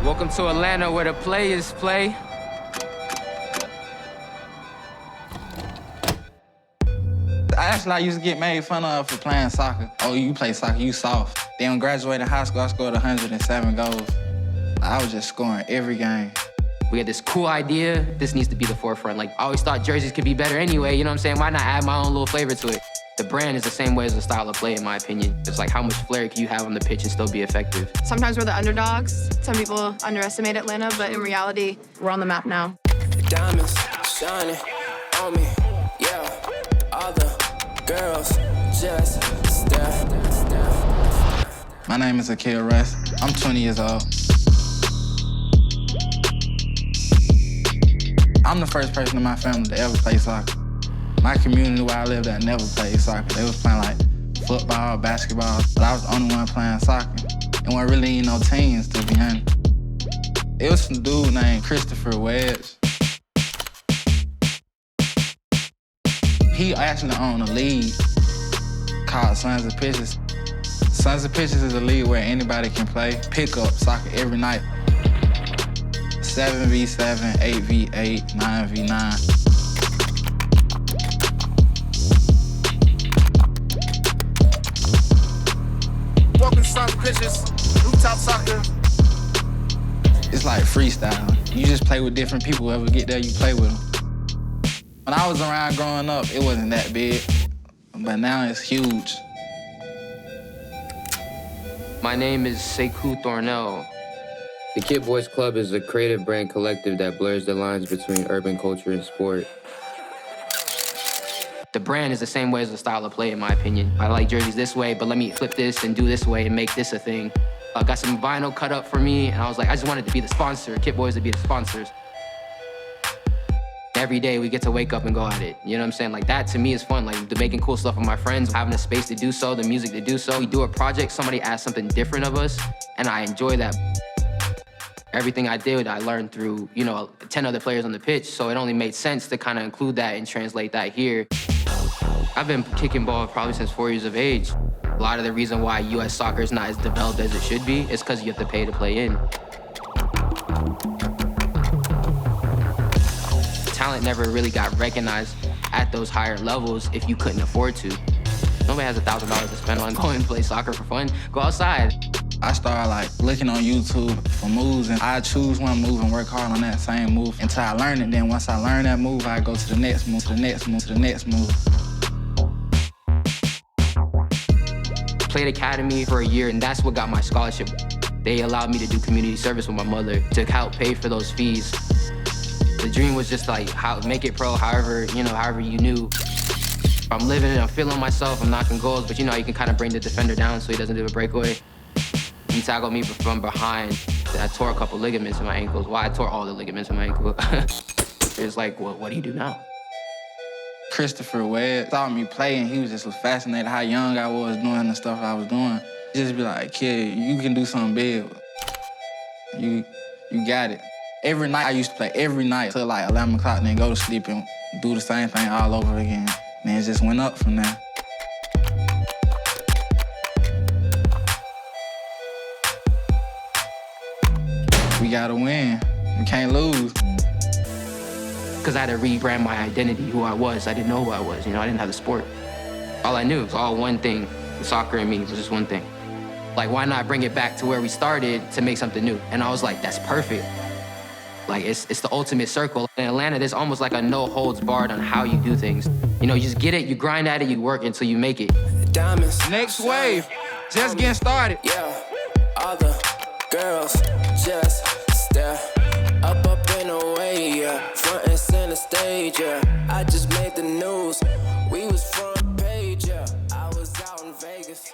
Welcome to Atlanta, where the players play. I used to get made fun of for playing soccer. Oh, you play soccer, you soft. Then when graduating high school, I scored 107 goals. I was just scoring every game. We had this cool idea. This needs to be the forefront. Like, I always thought jerseys could be better anyway, you know what I'm saying? Why not add my own little flavor to it? The brand is the same way as the style of play, in my opinion. It's like, how much flair can you have on the pitch and still be effective? Sometimes we're the underdogs. Some people underestimate Atlanta, but in reality, we're on the map now. Diamonds shining on me, yeah. All the girls just stare. My name is Akil Russ. I'm 20 years old. I'm the first person in my family to ever play soccer. My community where I lived at never played soccer. They was playing like football, basketball, but I was the only one playing soccer. And wasn't really even no teams, to be honest. It was some dude named Christopher Webbs. He actually owned a league called Sons of Pitches. Sons of Pitches is a league where anybody can play pickup soccer every night. 7v7, 8v8, 9v9. Welcome to Sons of Pitches, rooftop soccer. It's like freestyle. You just play with different people. Whoever get there, you play with them. When I was around growing up, it wasn't that big, but now it's huge. My name is Sekou Thornell. The Kitboys Club is a creative brand collective that blurs the lines between urban culture and sport. The brand is the same way as the style of play, in my opinion. I like jerseys this way, but let me flip this and do this way and make this a thing. I got some vinyl cut up for me, and I was like, I just wanted to be the sponsor, Kitboys to be the sponsors. Every day we get to wake up and go at it. You know what I'm saying? Like, that to me is fun. Like, the making cool stuff with my friends, having a space to do so, the music to do so. We do a project, somebody asks something different of us, and I enjoy that. Everything I did, I learned through, 10 other players on the pitch, so it only made sense to kind of include that and translate that here. I've been kicking ball probably since 4 years of age. A lot of the reason why U.S. soccer is not as developed as it should be is because you have to pay to play in. Talent never really got recognized at those higher levels if you couldn't afford to. Nobody has $1,000 to spend on going and play soccer for fun. Go outside. I started looking on YouTube for moves, and I choose one move and work hard on that same move until I learn it. Then once I learn that move, I go to the next move, to the next move, to the next move. Played academy for a year, and that's what got my scholarship. They allowed me to do community service with my mother to help pay for those fees. The dream was just how make it pro, however you knew. If I'm living it, I'm feeling myself, I'm knocking goals, but you can kind of bring the defender down so he doesn't do a breakaway. He tackled me from behind. I tore a couple ligaments in my ankles. Well, I tore all the ligaments in my ankle. It's like, well, what do you do now? Christopher Webb saw me play, and he was just fascinated how young I was doing the stuff I was doing. He just be like, kid, you can do something big. You got it. Every night, I used to play every night till 11 o'clock, then go to sleep and do the same thing all over again. And it just went up from there. We gotta win. We can't lose. Because I had to rebrand my identity, who I was. I didn't know who I was. I didn't have the sport. All I knew was all one thing. Soccer and me was just one thing. Why not bring it back to where we started to make something new? And I was like, that's perfect. It's the ultimate circle. In Atlanta, there's almost a no holds barred on how you do things. You just get it, you grind at it, you work until you make it. Diamonds. Next wave, just getting started. Yeah, all the girls just stare. Up and away, yeah. Front and center stage, yeah. I just made the news. We was front page, yeah. I was out in Vegas.